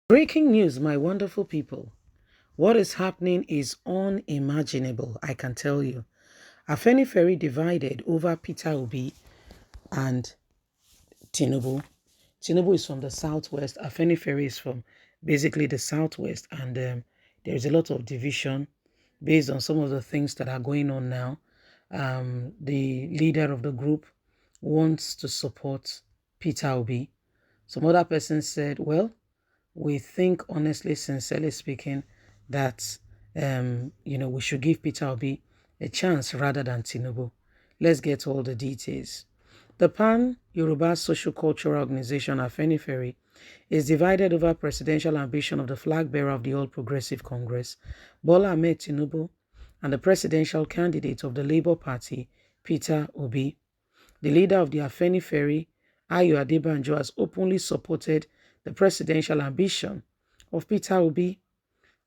Breaking news, my wonderful people. What is happening is unimaginable, I can tell you. Afenifere divided over Peter Obi and Tinubu. Tinubu is from the southwest. Afenifere is from basically the southwest. And there is a lot of division based on some of the things that are going on now. The leader of the group wants to support Peter Obi. Some other person said, well, we think honestly, sincerely speaking, that we should give Peter Obi a chance rather than Tinubu. Let's get all the details. The Pan Yoruba Social Cultural Organization Afenifere is divided over presidential ambition of the flag bearer of the All Progressive Congress, Bola Ahmed Tinubu, and the presidential candidate of the Labour Party, Peter Obi. The leader of the Afenifere, Ayo Adebanjo, has openly supported the presidential ambition of Peter Obi.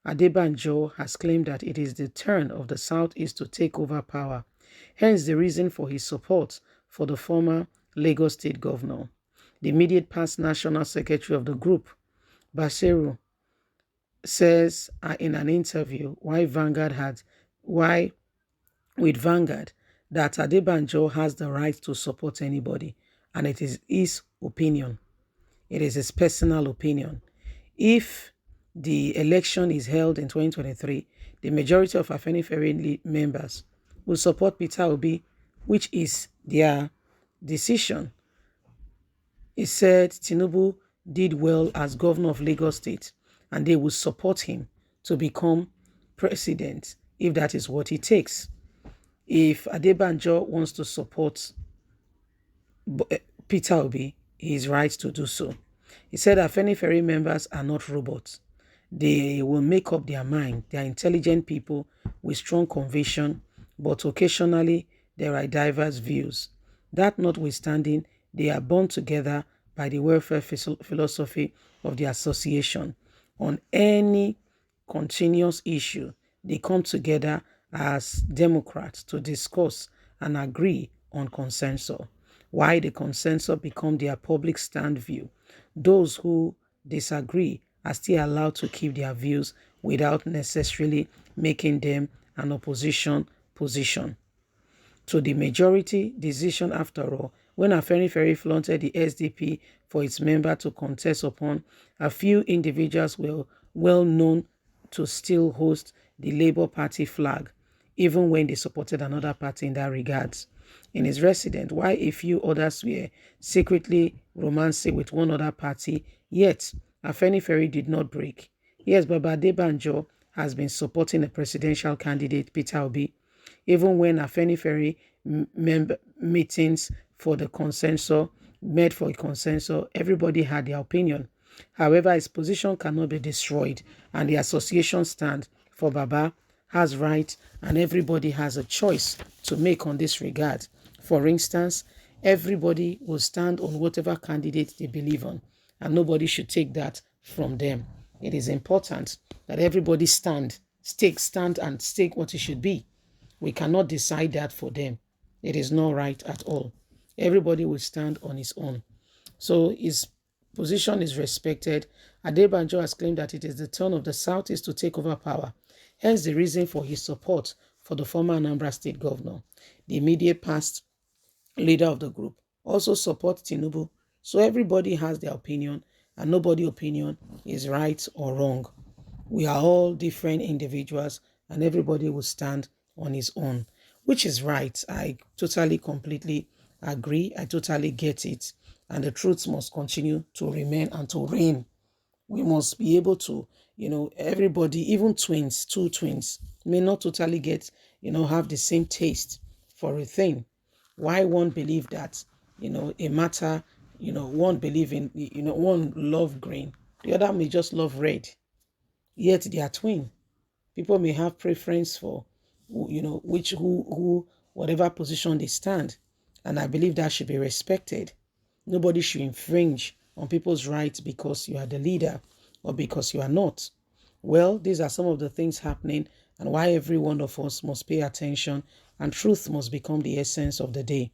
Adebanjo has claimed that it is the turn of the Southeast to take over power, hence the reason for his support for the former Lagos State Governor. The immediate past National Secretary of the group, Basiru, says in an interview why with Vanguard that Adebanjo has the right to support anybody, and it is his opinion. It is his personal opinion. If the election is held in 2023, the majority of Afenifere members will support Peter Obi, which is their decision. He said Tinubu did well as governor of Lagos State, and they will support him to become president if that is what it takes. If Adebanjo wants to support Peter Obi, he is right to do so. He said Afenifere members are not robots. They will make up their mind. They are intelligent people with strong conviction, but occasionally there are diverse views. That notwithstanding, they are bound together by the welfare philosophy of the association. On any continuous issue, they come together as Democrats to discuss and agree on consensus. Why the consensus become their public stand view. Those who disagree are still allowed to keep their views without necessarily making them an opposition position to the majority decision. After all, when Afenifere flaunted the SDP for its member to contest upon, a few individuals were well known to still host the Labour Party flag, even when they supported another party in that regard. In his residence, while a few others were secretly romancing with one other party, yet Afenifere did not break. Yes, Baba Adebanjo has been supporting the presidential candidate Peter Obi, even when Afenifere member meetings for the consensus, made for a consensus, everybody had their opinion. However, his position cannot be destroyed, and the association stand for Baba has right, and everybody has a choice to make on this regard. For instance, everybody will stand on whatever candidate they believe on, and nobody should take that from them. It is important that everybody stand and stake what it should be. We cannot decide that for them. It is not right at all. Everybody will stand on his own. So his position is respected. Adebanjo has claimed that it is the turn of the Southeast to take over power. Hence the reason for his support for the former Anambra State Governor. The immediate past leader of the group also supports Tinubu. So everybody has their opinion, and nobody's opinion is right or wrong. We are all different individuals, and everybody will stand on his own, which is right. I totally, completely agree. I totally get it. And the truth must continue to remain and to reign. We must be able to, everybody, even twins, two twins, may not totally have the same taste for a thing. Why one believe that, a matter, one believe in, one love green, the other may just love red, yet they are twin. People may have preference for, whatever position they stand. And I believe that should be respected. Nobody should infringe on people's rights because you are the leader or because you are not. Well, these are some of the things happening and why every one of us must pay attention, and truth must become the essence of the day.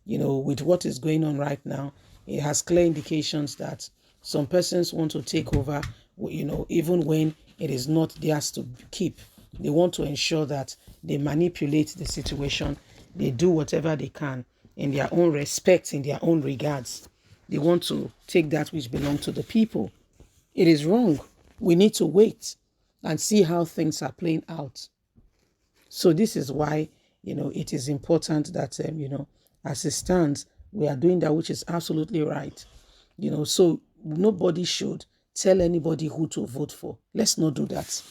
With what is going on right now, it has clear indications that some persons want to take over even when it is not theirs to keep. They want to ensure that they manipulate the situation. They do whatever they can in their own respect, in their own regards. They want to take that which belongs to the people. It is wrong. We need to wait and see how things are playing out. So this is why, it is important that, as it stands, we are doing that which is absolutely right. So nobody should tell anybody who to vote for. Let's not do that.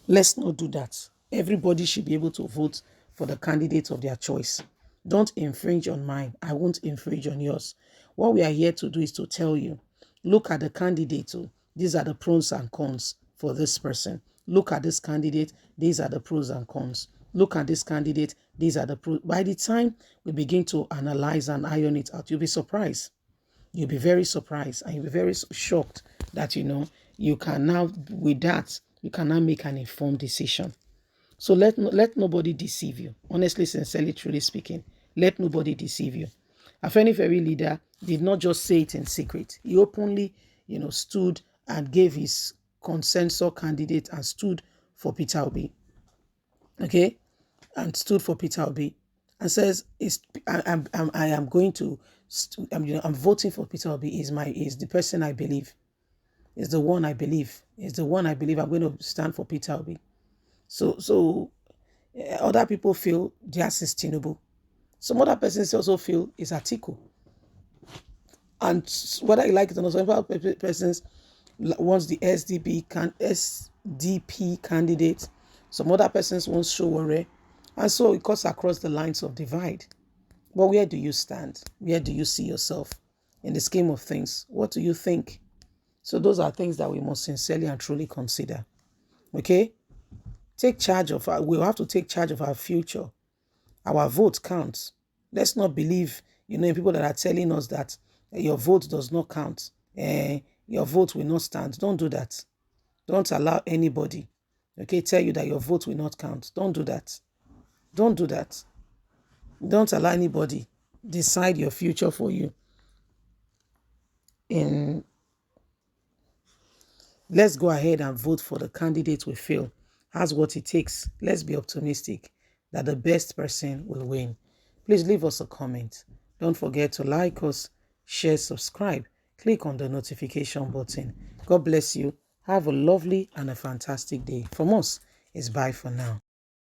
Let's not do that. Everybody should be able to vote for the candidate of their choice. Don't infringe on mine. I won't infringe on yours. What we are here to do is to tell you, look at the candidate. These are the pros and cons for this person. Look at this candidate. These are the pros and cons. Look at this candidate. These are the pros. By the time we begin to analyze and iron it out, you'll be surprised. You'll be very surprised and you'll be very shocked that, you can now, with that, you can now make an informed decision. So let nobody deceive you. Honestly, sincerely, truly speaking, let nobody deceive you. Afenifere leader did not just say it in secret. He openly, stood and gave his consensus candidate and stood for Peter Obi. Okay, and stood for Peter Obi and says, I am going to, I'm voting for Peter Obi. Is the person I believe. Is the one I believe. Is the one I believe. I'm going to stand for Peter Obi. So other people feel theirs is Tinubu. Some other persons also feel it's Atiku. And whether you like it or not, some other persons wants the SDP candidate. Some other persons want Showore. And so it cuts across the lines of divide. But where do you stand? Where do you see yourself in the scheme of things? What do you think? So those are things that we must sincerely and truly consider. Okay? We'll have to take charge of our future. Our vote counts. Let's not believe, in people that are telling us that your vote does not count. Your vote will not stand. Don't do that. Don't allow anybody, tell you that your vote will not count. Don't do that. Don't do that. Don't allow anybody decide your future for you. Let's go ahead and vote for the candidate we feel has what it takes. Let's be optimistic that the best person will win. Please leave us a comment. Don't forget to like us, share, subscribe. Click on the notification button. God bless you. Have a lovely and a fantastic day. From us, it's bye for now.